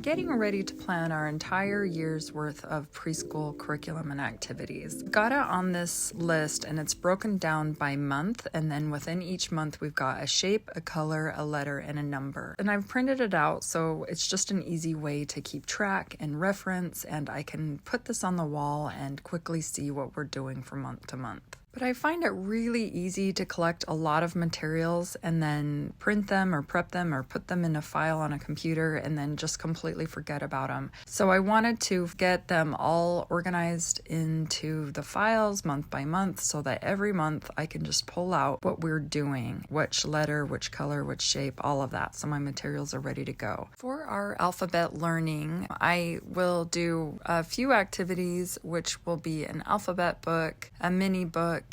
getting ready to plan our entire year's worth of preschool curriculum and activities. Got it on this list and it's broken down by month, and then within each month we've got a shape, a color, a letter, and a number. And I've printed it out so it's just an easy way to keep track and reference, and I can put this on the wall and quickly see what we're doing from month to month. But I find it really easy to collect a lot of materials and then print them or prep them or put them in a file on a computer and then just completely forget about them. So I wanted to get them all organized into the files month by month so that every month I can just pull out what we're doing, which letter, which color, which shape, all of that. So my materials are ready to go. For our alphabet learning, I will do a few activities, which will be an alphabet book, a mini book.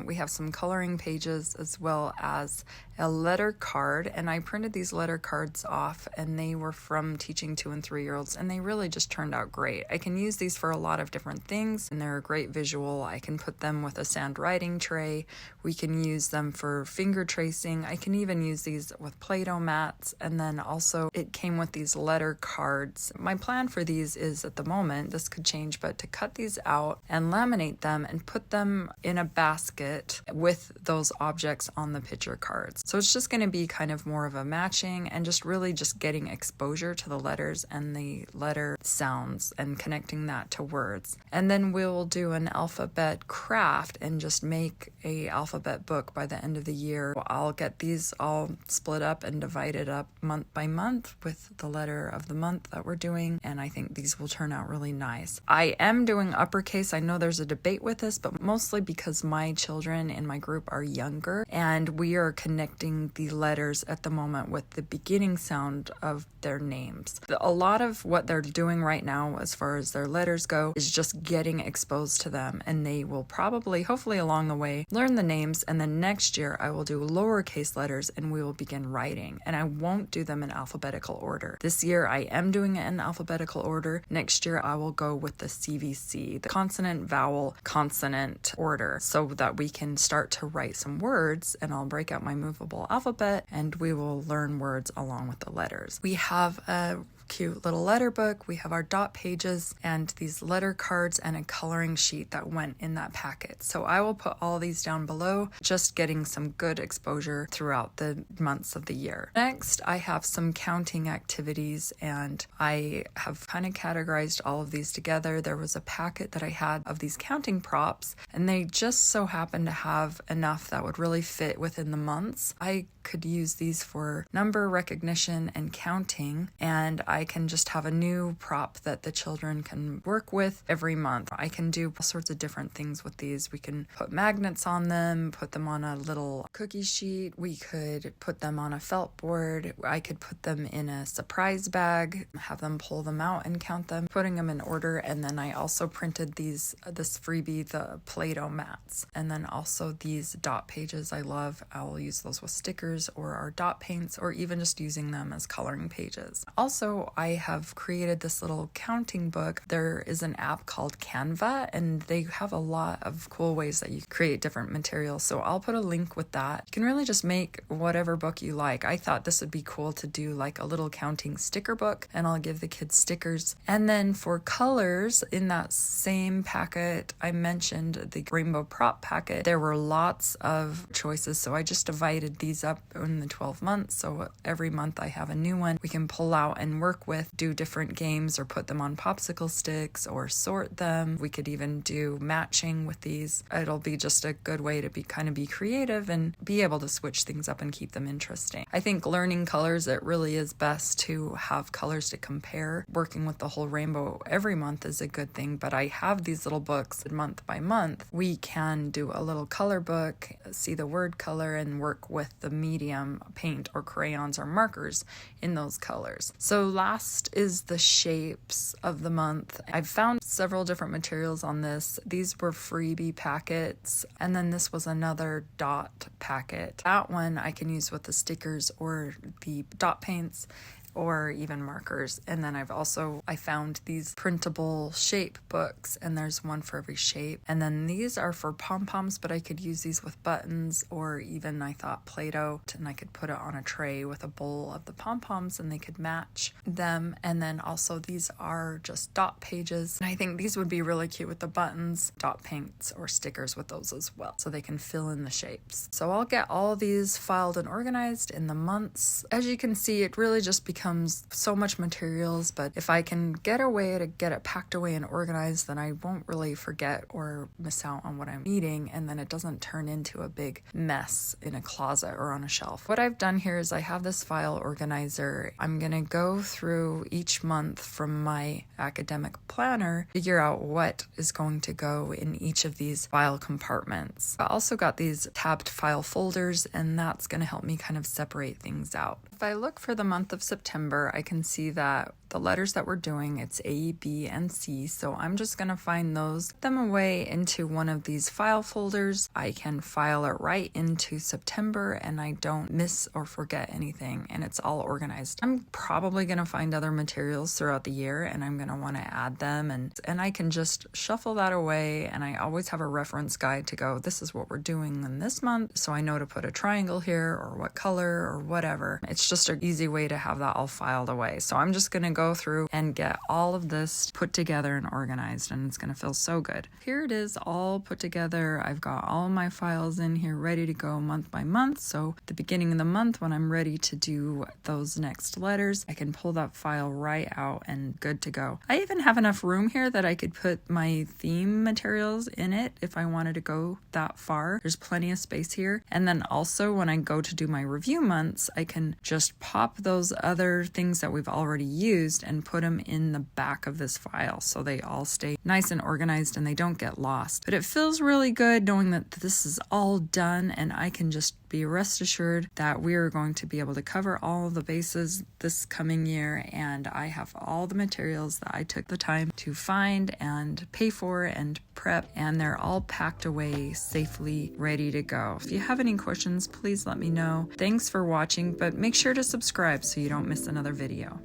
We have some coloring pages as well as a letter card, and I printed these letter cards off, and they were from teaching 2 and 3-year-olds, and they really just turned out great. I can use these for a lot of different things, and they're a great visual. I can put them with a sand writing tray. We can use them for finger tracing. I can even use these with Play-Doh mats, and then also it came with these letter cards. My plan for these is, at the moment, this could change, but to cut these out and laminate them and put them in a basket with those objects on the picture cards. So it's just going to be kind of more of a matching and just really just getting exposure to the letters and the letter sounds and connecting that to words. And then we'll do an alphabet craft and just make a alphabet book by the end of the year. I'll get these all split up and divided up month by month with the letter of the month that we're doing, and I think these will turn out really nice. I am doing uppercase. I know there's a debate with this, but mostly because my children in my group are younger and we are connecting the letters at the moment with the beginning sound of their names. A lot of what they're doing right now as far as their letters go is just getting exposed to them, and they will probably, hopefully along the way, learn the names, and then next year I will do lowercase letters and we will begin writing, and I won't do them in alphabetical order. This year I am doing it in alphabetical order. Next year I will go with the CVC, the consonant, vowel, consonant order, so that we can start to write some words, and I'll break out my movable alphabet and we will learn words along with the letters. We have a cute little letter book. We have our dot pages and these letter cards and a coloring sheet that went in that packet. So I will put all these down below, just getting some good exposure throughout the months of the year. Next, I have some counting activities, and I have kind of categorized all of these together. There was a packet that I had of these counting props, and they just so happened to have enough that would really fit within the months. I could use these for number recognition and counting, and I can just have a new prop that the children can work with every month. I can do all sorts of different things with these. We can put magnets on them, put them on a little cookie sheet. We could put them on a felt board. I could put them in a surprise bag, have them pull them out and count them, putting them in order. And then I also printed this freebie, the Play-Doh mats. And then also these dot pages I love. I'll use those with stickers or our dot paints, or even just using them as coloring pages. Also, I have created this little counting book. There is an app called Canva, and they have a lot of cool ways that you create different materials. So I'll put a link with that. You can really just make whatever book you like. I thought this would be cool to do like a little counting sticker book, and I'll give the kids stickers. And then for colors, in that same packet, I mentioned the rainbow prop packet. There were lots of choices, so I just divided these up in the 12 months. So every month I have a new one we can pull out and work with, do different games or put them on popsicle sticks or sort them. We could even do matching with these. It'll be just a good way to be creative and be able to switch things up and keep them interesting. I think learning colors, it really is best to have colors to compare. Working with the whole rainbow every month is a good thing, but I have these little books month by month. We can do a little color book, see the word color, and work with the medium paint or crayons or markers in those colors. So last is the shapes of the month. I've found several different materials on this. These were freebie packets, and then this was another dot packet. That one I can use with the stickers or the dot paints. or even markers. And then I found these printable shape books, and there's one for every shape. And then these are for pom-poms, but I could use these with buttons, or even I thought Play-Doh, and I could put it on a tray with a bowl of the pom-poms and they could match them. And then also these are just dot pages, and I think these would be really cute with the buttons, dot paints or stickers with those as well, so they can fill in the shapes. So I'll get all these filed and organized in the months. As you can see, it really just becomes so much materials, but if I can get a way to get it packed away and organized, then I won't really forget or miss out on what I'm eating, and then it doesn't turn into a big mess in a closet or on a shelf. What I've done here is I have this file organizer. I'm gonna go through each month from my academic planner, figure out what is going to go in each of these file compartments. I also got these tabbed file folders, and that's going to help me kind of separate things out. If I look for the month of September, I can see that the letters that we're doing, it's A, B, and C, so I'm just going to find those, put them away into one of these file folders. I can file it right into September, and I don't miss or forget anything, and it's all organized. I'm probably going to find other materials throughout the year, and I'm going to want to add them, and I can just shuffle that away, and I always have a reference guide to go, this is what we're doing in this month, so I know to put a triangle here, or what color, or whatever. It's just an easy way to have that all filed away. So I'm just going to go through and get all of this put together and organized, and it's going to feel so good. Here it is all put together. I've got all my files in here ready to go month by month, so at the beginning of the month when I'm ready to do those next letters, I can pull that file right out and good to go. I even have enough room here that I could put my theme materials in it if I wanted to go that far. There's plenty of space here. And then also when I go to do my review months, I can just pop those other things that we've already used and put them in the back of this file so they all stay nice and organized and they don't get lost. But it feels really good knowing that this is all done, and I can just be rest assured that we are going to be able to cover all of the bases this coming year, and I have all the materials that I took the time to find and pay for and prep, and they're all packed away safely, ready to go. If you have any questions, please let me know. Thanks for watching, but make sure to subscribe so you don't miss another video.